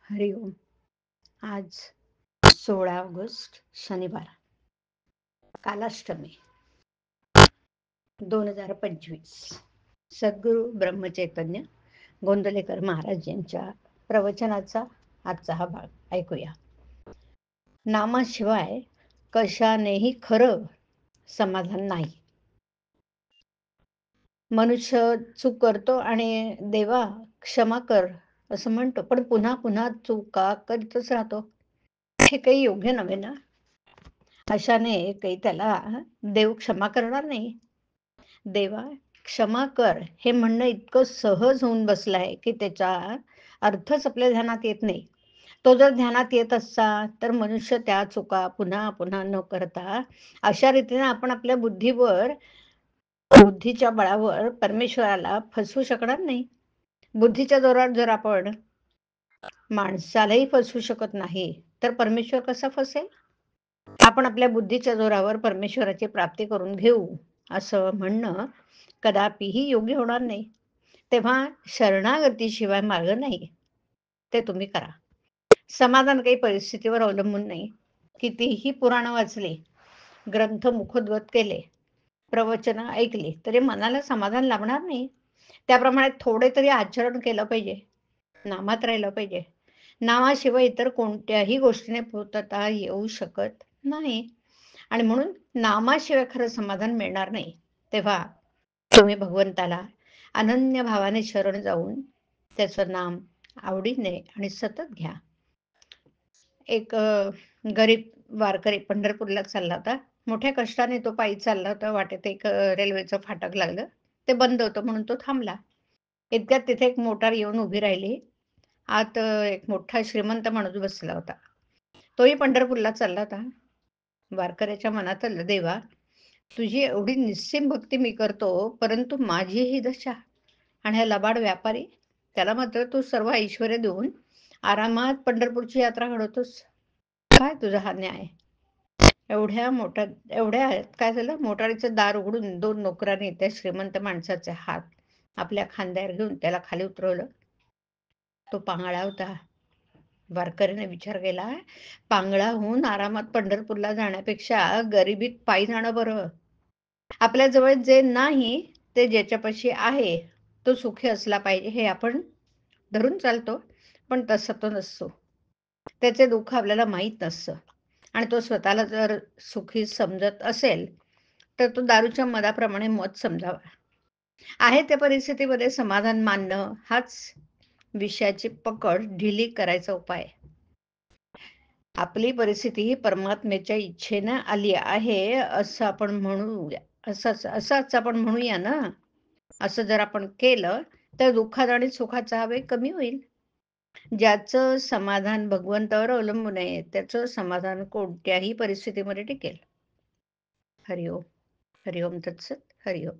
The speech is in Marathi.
हरिओम. आज 16 ऑगस्ट शनिवार, कालाष्टमी 2025. सद्गुरू ब्रह्मचैतन्य गोंदलेकर महाराज यांच्या प्रवचनाचा आजचा हा भाग ऐकूया. नामाशिवाय कशानेही खरं समाधान नाही. मनुष्य चूक करतो आणि देवा क्षमा कर असं म्हणतो, पण पुन्हा पुन्हा चुका करीतच राहतो. हे काही योग्य नव्हे ना. अशाने काही त्याला देव क्षमा करणार नाही. देवा क्षमा कर हे म्हणणं इतकं सहज होऊन बसलं आहे की त्याचा अर्थच आपल्या ध्यानात येत नाही. तो जर ध्यानात येत असता तर मनुष्य त्या चुका पुन्हा पुन्हा न करता अशा रीतीने आपण आपल्या बुद्धीच्या बळावर परमेश्वराला फसवू शकणार नाही. बुद्धीच्या जोरावर जर आपण माणसालाही फसवू शकत नाही तर परमेश्वर कसा फसेल? आपण आपल्या बुद्धीच्या जोरावर परमेश्वराची प्राप्ती करून घेऊ असं म्हणणं कदापिही योग्य होणार नाही. तेव्हा शरणागतीशिवाय मार्ग नाही. ते तुम्ही करा. समाधान काही परिस्थितीवर अवलंबून नाही. कितीही पुराण वाचले, ग्रंथ मुखोद्गत केले, प्रवचन ऐकली तरी मनाला समाधान लाभणार नाही. त्याप्रमाणे थोडे तरी आचरण केलं पाहिजे, नामात राहिलं पाहिजे. नामाशिवाय इतर कोणत्याही गोष्टीने पूर्तता येऊ शकत नाही आणि म्हणून नामाशिवाय खरं समाधान मिळणार नाही. तेव्हा तुम्ही भगवंताला अनन्य भावाने शरण जाऊन त्याचं नाम आवडीने आणि सतत घ्या. एक गरीब वारकरी पंढरपूरला चालला होता. मोठ्या कष्टाने तो पायी चालला होता. वाटेत एक रेल्वेचं फाटक लागलं. ते बंद होतं म्हणून तो थांबला. इतक्यात तिथे एक मोटार येऊन उभी राहिली. आत एक मोठा श्रीमंत माणूस बसला होता. तोही पंढरपूरला चालला होता. वारकऱ्याच्या मनात आलं, देवा तुझी एवढी निस्सीम भक्ती मी करतो, परंतु माझी ही दशा आणि हा लबाड व्यापारी, त्याला मात्र तू सर्व ऐश्वर्य देऊन आरामात पंढरपूरची यात्रा घडवतोस. काय तुझा हा न्याय? एवढ्या काय झालं, मोटारीचं दार उघडून 2 नोकरांनी त्या श्रीमंत माणसाचे हात आपल्या खांद्यावर घेऊन त्याला खाली उतरवलं. तो पांगळा होता. वारकऱ्याने विचार केला, पांगळा होऊन आरामात पंढरपूरला जाण्यापेक्षा गरिबीत पायी जाणं बरं. आपल्या जवळ जे नाही ते ज्याच्यापाशी आहे तो सुखी असला पाहिजे हे आपण धरून चालतो, पण तसं तो नसतो. त्याचे दुःख आपल्याला माहीत नसतं आणि तो स्वतःला जर सुखी समजत असेल तर तो दारूच्या मदाप्रमाणे मद समजावा. आहे त्या परिस्थितीमध्ये समाधान मानणं हाच विषयाची पकड ढिली करायचा उपाय. आपली परिस्थिती ही परमात्म्याच्या इच्छेनं आली आहे असं आपण म्हणूया. असंच आपण म्हणूया ना. असं जर आपण केलं तर दुःखात आणि सुखाचा वेग कमी होईल. ज्याचं समाधान भगवंतावर अवलंबून आहे त्याचं समाधान कोणत्याही परिस्थितीमध्ये टिकेल. हरिओम. हरिओम तत्सत. हरिओम.